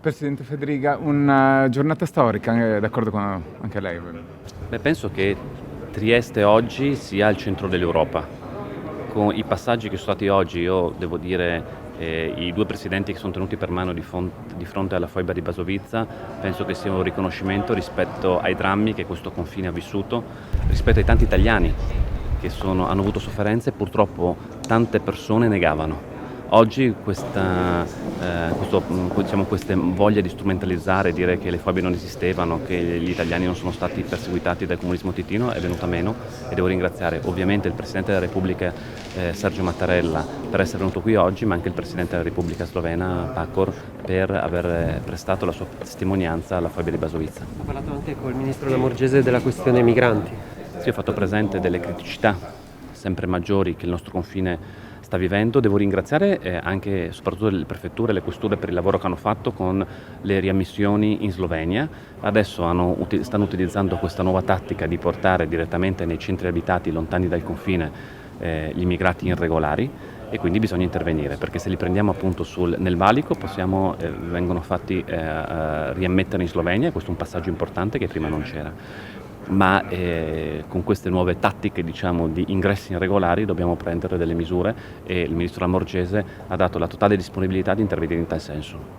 Presidente Federica, una giornata storica, d'accordo con anche lei? Beh, penso che Trieste oggi sia al centro dell'Europa. Con i passaggi che sono stati oggi, io devo dire, i due presidenti che sono tenuti per mano di fronte alla foiba di Basovizza, penso che sia un riconoscimento rispetto ai drammi che questo confine ha vissuto, rispetto ai tanti italiani che hanno avuto sofferenze e purtroppo tante persone negavano. Oggi questa voglia di strumentalizzare, dire che le foibe non esistevano, che gli italiani non sono stati perseguitati dal comunismo titino è venuta meno, e devo ringraziare ovviamente il Presidente della Repubblica Sergio Mattarella per essere venuto qui oggi, ma anche il Presidente della Repubblica Slovena Pahor per aver prestato la sua testimonianza alla foiba di Basovizza. Ha parlato anche col Ministro Lamorgese della questione migranti. Sì, ho fatto presente delle criticità sempre maggiori che il nostro confine sta vivendo. Devo ringraziare anche soprattutto le prefetture e le questure per il lavoro che hanno fatto con le riammissioni in Slovenia. Adesso stanno utilizzando questa nuova tattica di portare direttamente nei centri abitati lontani dal confine gli immigrati irregolari, e quindi bisogna intervenire, perché se li prendiamo appunto nel valico vengono fatti riammettere in Slovenia, e questo è un passaggio importante che prima non c'era. Ma con queste nuove tattiche, diciamo, di ingressi irregolari dobbiamo prendere delle misure, e il Ministro Lamorgese ha dato la totale disponibilità di intervenire in tal senso.